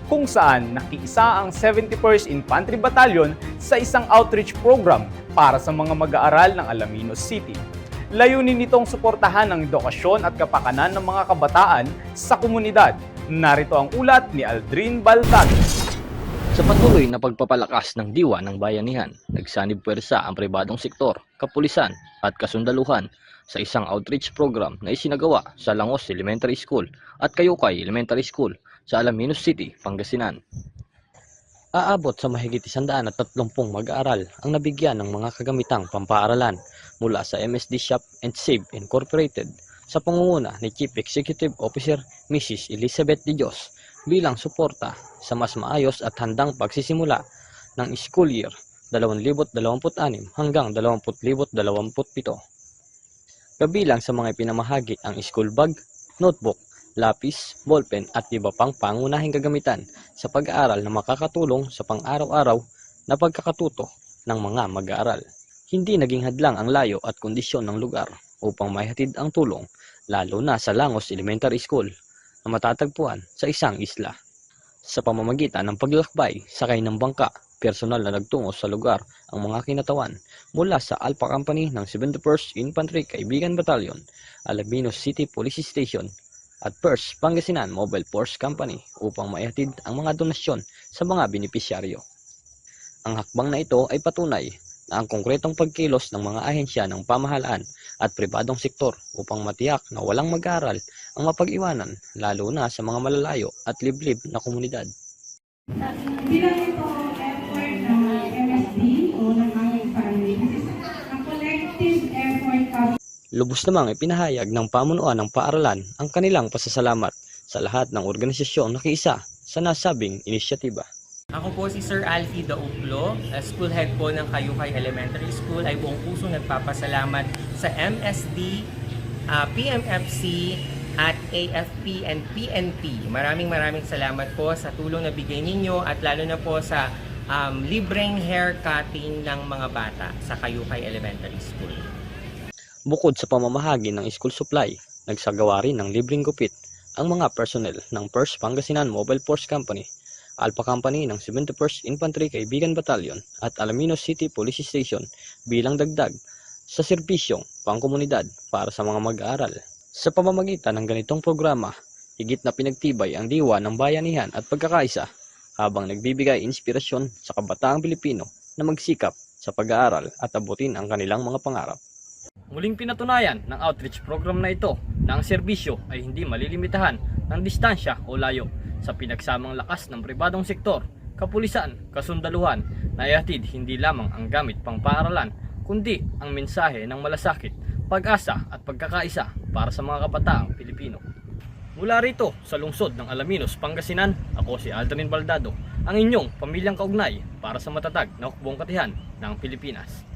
kung saan nakiisa ang 71st Infantry Battalion sa isang outreach program para sa mga mag-aaral ng Alaminos City. Layunin nitong suportahan ang edukasyon at kapakanan ng mga kabataan sa komunidad. Narito ang ulat ni Aldrin Baldado. Sa patuloy na pagpapalakas ng diwa ng bayanihan, nagsanib puwersa ang pribadong sektor, kapulisan at kasundaluhan sa isang outreach program na isinagawa sa Langos Elementary School at Kayukay Elementary School sa Alaminos City, Pangasinan. Aabot sa mahigit 130 mag-aaral ang nabigyan ng mga kagamitang pampaaralan mula sa MSD Shop and Save Incorporated sa pangunguna ni Chief Executive Officer Mrs. Elizabeth De Dios bilang suporta sa mas maayos at handang pagsisimula ng school year 2026 hanggang 2027. Kabilang sa mga ipinamahagi ang school bag, notebook, lapis, ballpen at iba pang pangunahing kagamitan sa pag-aaral na makakatulong sa pang-araw-araw na pagkakatuto ng mga mag-aaral. Hindi naging hadlang ang layo at kondisyon ng lugar upang maihatid ang tulong, lalo na sa Langos Elementary School na matatagpuan sa isang isla. Sa pamamagitan ng paglalakbay, sakay ng bangka, personal na nagtungo sa lugar ang mga kinatawan mula sa Alpha Company ng 71st Infantry Kaibigan Battalion, Alaminos City Police Station at 1st Pangasinan Mobile Force Company upang maihatid ang mga donasyon sa mga benepisyaryo. Ang hakbang na ito ay patunay na ang konkretong pagkilos ng mga ahensya ng pamahalaan at pribadong sektor upang matiyak na walang mag-aaral ang mapag-iwanan, lalo na sa mga malalayo at liblib na komunidad. Bilang ito effort ng MSD o ng aming family, ang collective effort. Lubos namang ipinahayag ng pamunuan ng paaralan ang kanilang pasasalamat sa lahat ng organisasyon na nakiisa sa nasabing inisyatiba. Ako po si Sir Alfie Dauplo, school head po ng Kayukay Elementary School. Ay buong puso nagpapasalamat sa MSD, PMFC at AFP and PNP. Maraming salamat po sa tulong na bigay ninyo at lalo na po sa libreng haircutting ng mga bata sa Kayukay Elementary School. Bukod sa pamamahagi ng school supply, nagsagawa rin ng libreng gupit ang mga personnel ng 1st Pangasinan Mobile Force Company, Alpha Company ng 71st Infantry Kaibigan Battalion at Alaminos City Police Station bilang dagdag sa serbisyong pangkomunidad para sa mga mag-aaral. Sa pamamagitan ng ganitong programa, higit na pinagtibay ang diwa ng bayanihan at pagkakaisa habang nagbibigay inspirasyon sa kabataang Pilipino na magsikap sa pag-aaral at abutin ang kanilang mga pangarap. Muling pinatunayan ng outreach program na ito na ang serbisyo ay hindi malilimitahan ng distansya o layo sa pinagsamang lakas ng pribadong sektor, kapulisan, kasundaluhan na ihatid hindi lamang ang gamit pang paaralan kundi ang mensahe ng malasakit, pag-asa at pagkakaisa para sa mga kabataang Pilipino. Mula rito sa lungsod ng Alaminos, Pangasinan, ako si Aldrin Baldado, ang inyong pamilyang kaugnay para sa matatag na hukbong katihan ng Pilipinas.